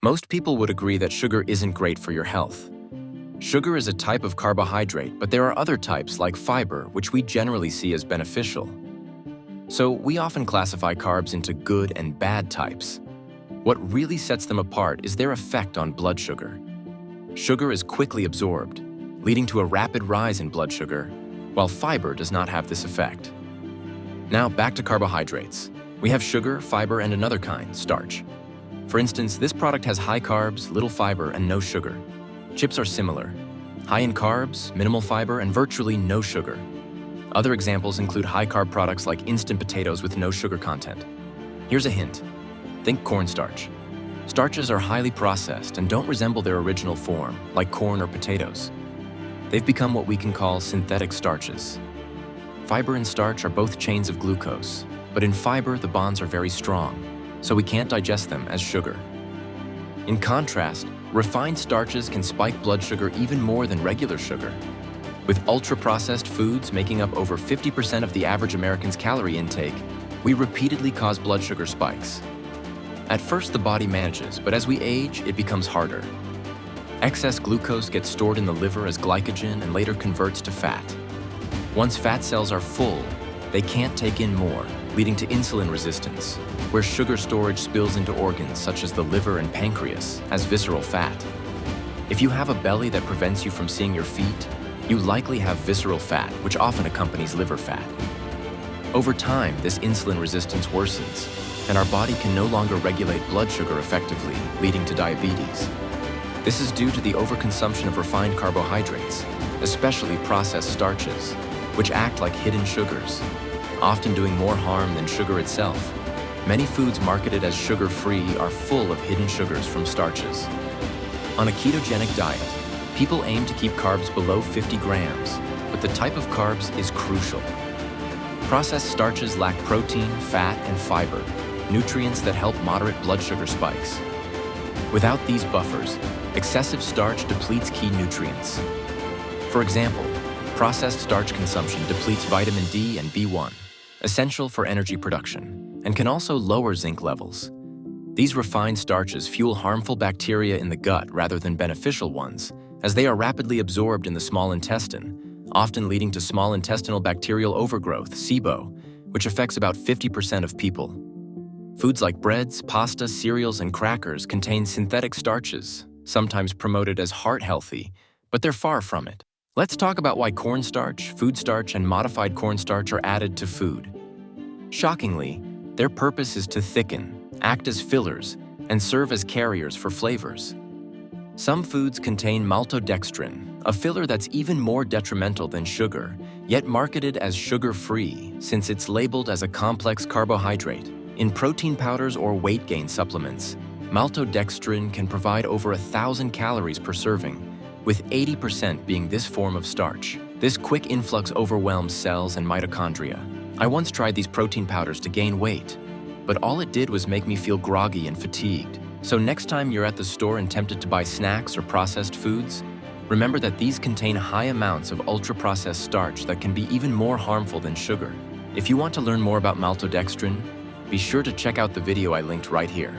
Most people would agree that sugar isn't great for your health. Sugar is a type of carbohydrate, but there are other types like fiber, which we generally see as beneficial. So we often classify carbs into good and bad types. What really sets them apart is their effect on blood sugar. Sugar is quickly absorbed, leading to a rapid rise in blood sugar, while fiber does not have this effect. Now back to carbohydrates. We have sugar, fiber, and another kind, starch. For instance, this product has high carbs, little fiber, and no sugar. Chips are similar. High in carbs, minimal fiber, and virtually no sugar. Other examples include high-carb products like instant potatoes with no sugar content. Here's a hint. Think cornstarch. Starches are highly processed and don't resemble their original form, like corn or potatoes. They've become what we can call synthetic starches. Fiber and starch are both chains of glucose, but in fiber the bonds are very strong, so we can't digest them as sugar. In contrast, refined starches can spike blood sugar even more than regular sugar. With ultra-processed foods making up over 50% of the average American's calorie intake, we repeatedly cause blood sugar spikes. At first, the body manages, but as we age, it becomes harder. Excess glucose gets stored in the liver as glycogen and later converts to fat. Once fat cells are full, they can't take in more, leading to insulin resistance, where sugar storage spills into organs such as the liver and pancreas as visceral fat. If you have a belly that prevents you from seeing your feet, you likely have visceral fat, which often accompanies liver fat. Over time, this insulin resistance worsens, and our body can no longer regulate blood sugar effectively, leading to diabetes. This is due to the overconsumption of refined carbohydrates, especially processed starches, which act like hidden sugars, often doing more harm than sugar itself. Many foods marketed as sugar-free are full of hidden sugars from starches. On a ketogenic diet, people aim to keep carbs below 50 grams, but the type of carbs is crucial. Processed starches lack protein, fat, and fiber, nutrients that help moderate blood sugar spikes. Without these buffers, excessive starch depletes key nutrients. For example, processed starch consumption depletes vitamin D and B1, essential for energy production, and can also lower zinc levels. These refined starches fuel harmful bacteria in the gut rather than beneficial ones, as they are rapidly absorbed in the small intestine, often leading to small intestinal bacterial overgrowth, SIBO, which affects about 50% of people. Foods like breads, pasta, cereals, and crackers contain synthetic starches, sometimes promoted as heart-healthy, but they're far from it. Let's talk about why cornstarch, food starch, and modified cornstarch are added to food. Shockingly, their purpose is to thicken, act as fillers, and serve as carriers for flavors. Some foods contain maltodextrin, a filler that's even more detrimental than sugar, yet marketed as sugar-free since it's labeled as a complex carbohydrate. In protein powders or weight gain supplements, maltodextrin can provide over 1,000 calories per serving, with 80% being this form of starch. This quick influx overwhelms cells and mitochondria. I once tried these protein powders to gain weight, but all it did was make me feel groggy and fatigued. So next time you're at the store and tempted to buy snacks or processed foods, remember that these contain high amounts of ultra-processed starch that can be even more harmful than sugar. If you want to learn more about maltodextrin, be sure to check out the video I linked right here.